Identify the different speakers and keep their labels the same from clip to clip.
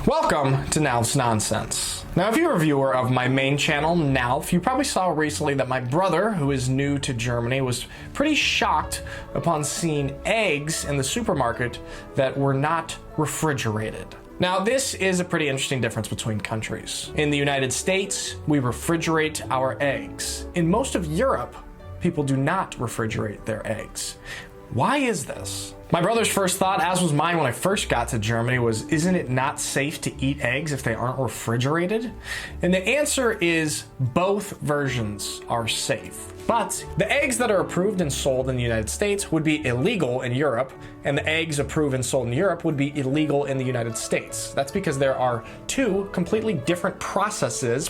Speaker 1: Welcome to Nalf's Nonsense. Now, if you're a viewer of my main channel, Nalf, you probably saw recently that my brother, who is new to Germany, was pretty shocked upon seeing eggs in the supermarket that were not refrigerated. Now, this is a pretty interesting difference between countries. In the United States, we refrigerate our eggs. In most of Europe, people do not refrigerate their eggs. Why is this? My brother's first thought, as was mine when I first got to Germany, was, isn't it not safe to eat eggs if they aren't refrigerated? And the answer is both versions are safe. But the eggs that are approved and sold in the United States would be illegal in Europe, and the eggs approved and sold in Europe would be illegal in the United States. That's because there are two completely different processes,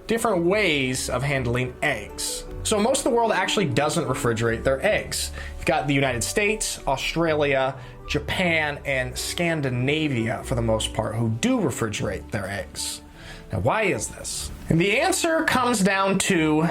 Speaker 1: different ways of handling eggs. So most of the world actually doesn't refrigerate their eggs. You've got the United States, Australia, Japan, and Scandinavia, for the most part, who do refrigerate their eggs. Now, why is this? And the answer comes down to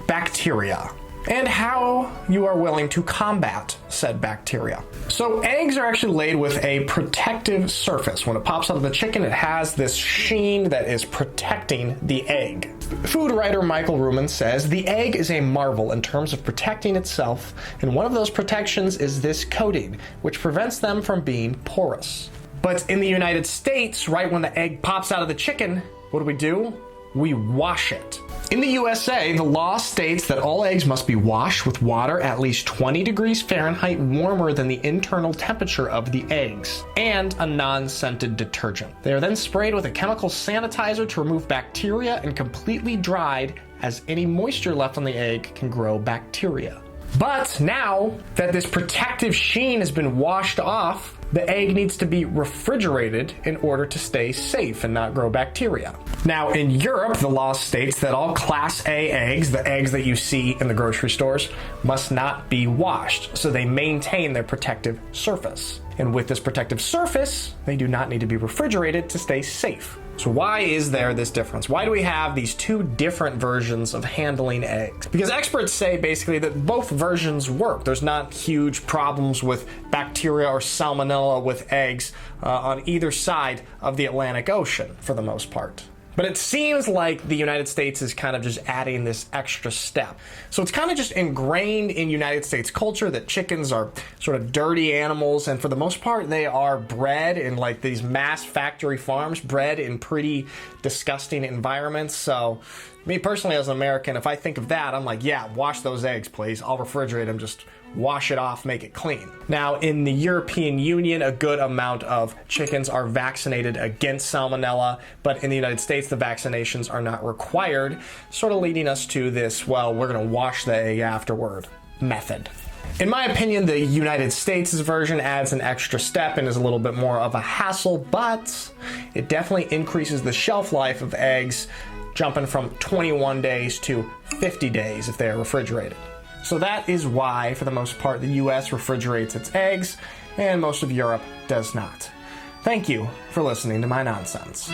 Speaker 1: bacteria and how you are willing to combat said bacteria. So eggs are actually laid with a protective surface. When it pops out of the chicken, it has this sheen that is protecting the egg. Food writer Michael Ruhlman says, the egg is a marvel in terms of protecting itself, and one of those protections is this coating, which prevents them from being porous. But in the United States, right when the egg pops out of the chicken, what do? We wash it. In the USA, the law states that all eggs must be washed with water at least 20 degrees Fahrenheit warmer than the internal temperature of the eggs, and a non-scented detergent. They are then sprayed with a chemical sanitizer to remove bacteria and completely dried, as any moisture left on the egg can grow bacteria. But now that this protective sheen has been washed off, the egg needs to be refrigerated in order to stay safe and not grow bacteria. Now, in Europe, the law states that all Class A eggs, the eggs that you see in the grocery stores, must not be washed, so they maintain their protective surface. And with this protective surface, they do not need to be refrigerated to stay safe. So why is there this difference? Why do we have these two different versions of handling eggs? Because experts say basically that both versions work. There's not huge problems with bacteria or salmonella with eggs on either side of the Atlantic Ocean for the most part. But it seems like the United States is kind of just adding this extra step. So it's kind of just ingrained in United States culture that chickens are sort of dirty animals, and for the most part, they are bred in like these mass factory farms, bred in pretty disgusting environments. So me personally as an American, if I think of that, I'm like, yeah, wash those eggs, please. I'll refrigerate them, just wash it off, make it clean. Now, in the European Union, a good amount of chickens are vaccinated against salmonella, but in the United States, the vaccinations are not required, sort of leading us to this, well, we're gonna wash the egg afterward method. In my opinion, the United States version adds an extra step and is a little bit more of a hassle, but it definitely increases the shelf life of eggs, jumping from 21 days to 50 days if they are refrigerated. So that is why, for the most part, the US refrigerates its eggs, and most of Europe does not. Thank you for listening to my nonsense.